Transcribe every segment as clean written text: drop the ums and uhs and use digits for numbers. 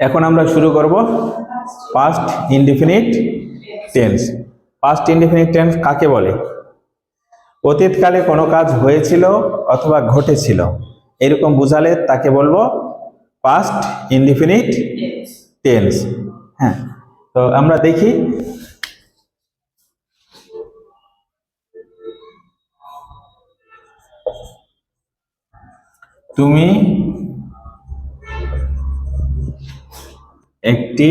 এখন আমরা শুরু করব past indefinite tense. Past indefinite tense কাকে বলে? অতীতকালে কোনো কাজ হয়েছিল অথবা ঘটেছিল এরকম বুঝালে তাকে বলবো পাস্ট ইনডিফিনিট টেন্স। হ্যাঁ, তো আমরা দেখি তুমি একটি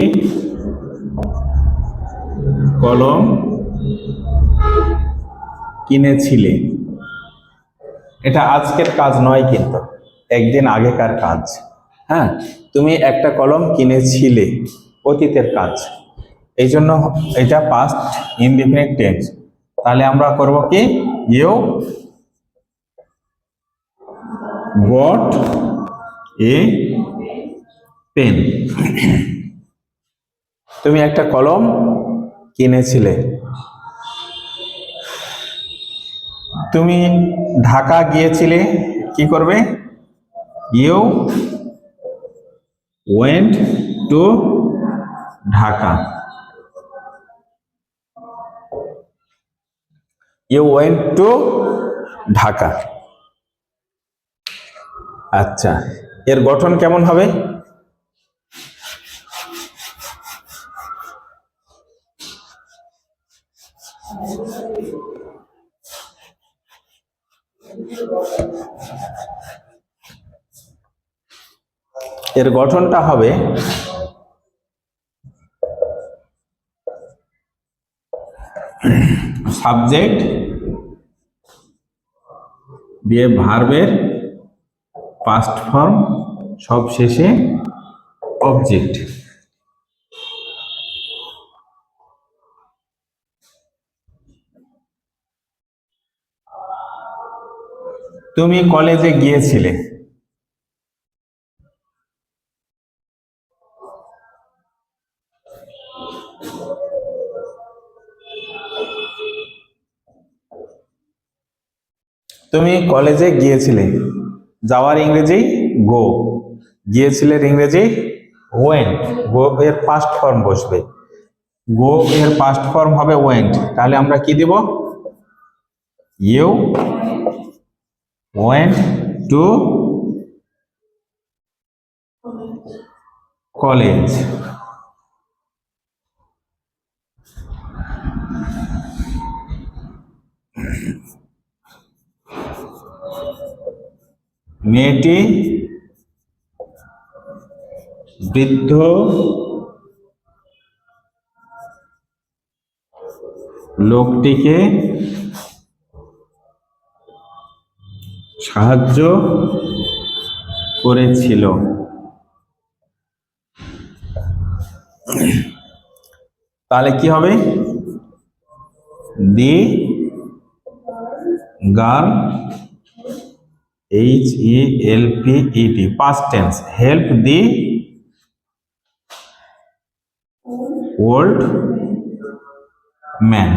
কলম কিনেছিলে। এটা আজকের কাজ নয়, কিন্তু একদিন আগেকার কাজ। হ্যাঁ, তুমি একটা কলম কিনেছিলে, অতীতের কাজ, এই জন্য এটা পাস্ট ইনডিফিনিট টেন্স। তাহলে আমরা করব কি, ইউ গট এ পেন। তুমি একটা কলম কিনেছিলে। তুমি ঢাকা গিয়েছিলে, কি করবে? You went to Dhaka. You went to Dhaka. আচ্ছা, এর গঠন কেমন হবে? এর গঠনটা হবে সাবজেক্ট দিয়ে ভার্বের পাস্ট ফর্ম, সব শেষে অবজেক্ট। তুমি কলেজে গিয়েছিলে। তুমি কলেজে গিয়েছিলে, যাওয়ার ইংরেজি গো, গিয়েছিলের ইংরেজি ওয়েন্ট। গো এর পাস্ট ফর্ম বসবে, গো এর পাস্ট ফর্ম হবে ওয়েন্ট। তাহলে আমরা কি দিব? You went to college. মেয়েটি বৃদ্ধ লোকটিকে সাহায্য করেছিল। তাহলে কি হবে? The girl, HELPED, past tense, help the old man।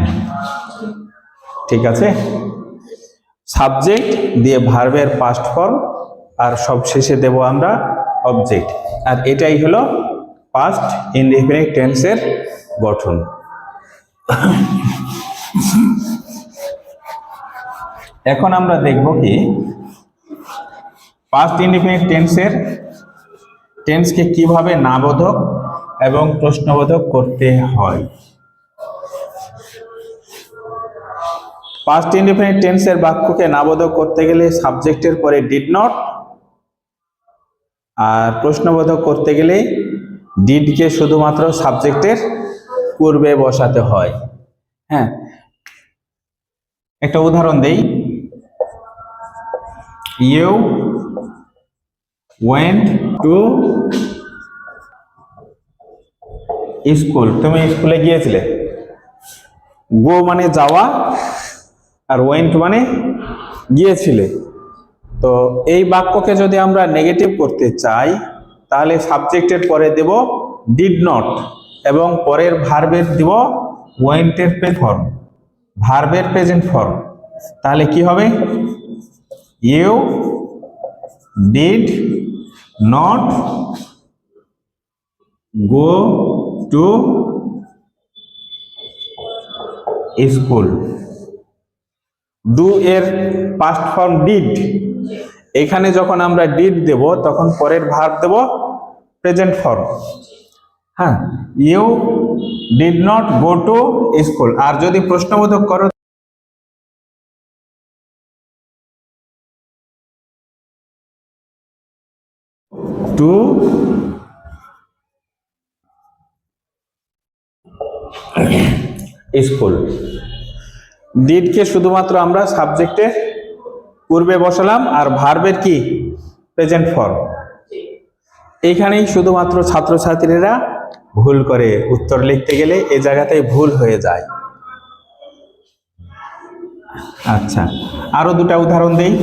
ঠিক আছে, সাবজেক্ট দিয়ে ভার্বের পাস্ট ফর্ম, আর সব শেষে দেব আমরা অবজেক্ট। আর এটাই হলো পাস্ট ইনডিফিনিট টেন্সের গঠন। এখন আমরা দেখব কি পাস্ট ইনডিফিনিট টেন্সের টেন্সকে কিভাবে নাবোধক এবং প্রশ্নবোধক করতে হয়। পাস্ট ইনডিফিনিট টেন্সের বাক্যকে নাবোধক করতে গেলে সাবজেক্টের পরে ডিড নট, আর প্রশ্নবোধক করতে গেলে ডিডকে শুধুমাত্র সাবজেক্টের পূর্বে বসাতে হয়। হ্যাঁ, একটা উদাহরণ দেই। You went to school. তুমি স্কুলে গিয়েছিলে। গো মানে যাওয়া, আর ওয়েন্ট মানে গিয়েছিলে। তো এই বাক্যকে যদি আমরা নেগেটিভ করতে চাই তাহলে সাবজেক্টের পরে দেব ডিড নট এবং পরের ভার্বের দেব ওয়েন্টের প্রেজেন্ট ফর্ম, ভার্বের প্রেজেন্ট ফর্ম। তাহলে কি হবে? You did not go to school. Do এর পাস্ট ফর্ম ডিড। এখানে যখন আমরা ডিড দেব তখন পরের ভার্ব দেব প্রেজেন্ট ফর্ম। হ্যাঁ, you did not go to school. আর যদি প্রশ্নবোধক করো টু স্কুল। ডিডকে শুধুমাত্র আমরা সাবজেক্টের পূর্বে বসালাম আর ভার্বের কি প্রেজেন্ট ফর্ম। এইখানেই শুধুমাত্র ছাত্রছাত্রীরা ভুল করে, উত্তর লিখতে গেলে এই জায়গাতেই ভুল হয়ে যায়। আচ্ছা, আরো দুটা উদাহরণ দেই।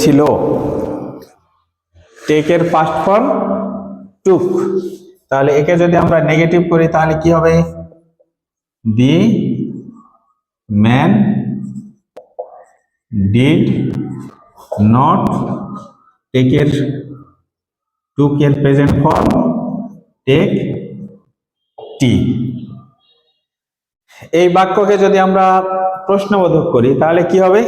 ছিল, টেকের পাস্ট ফর্ম টুক। তাহলে একে যদি আমরা নেগেটিভ করি তাহলে কি হবে? দি ম্যান ডিড নট টেকের টুকের প্রেজেন্ট ফর্ম টেক টি। এই বাক্যকে যদি আমরা প্রশ্নবোধক করি তাহলে কি হবে?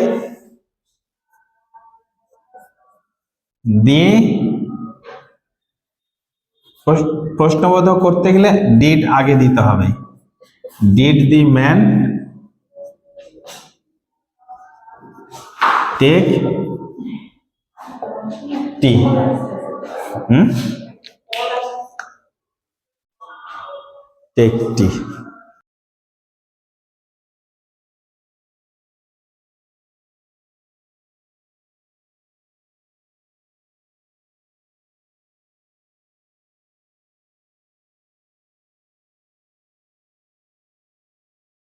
দি, প্রশ্নবোধক করতে গেলে ডিড আগে দিতে হবে। Did the man take tea. Take T.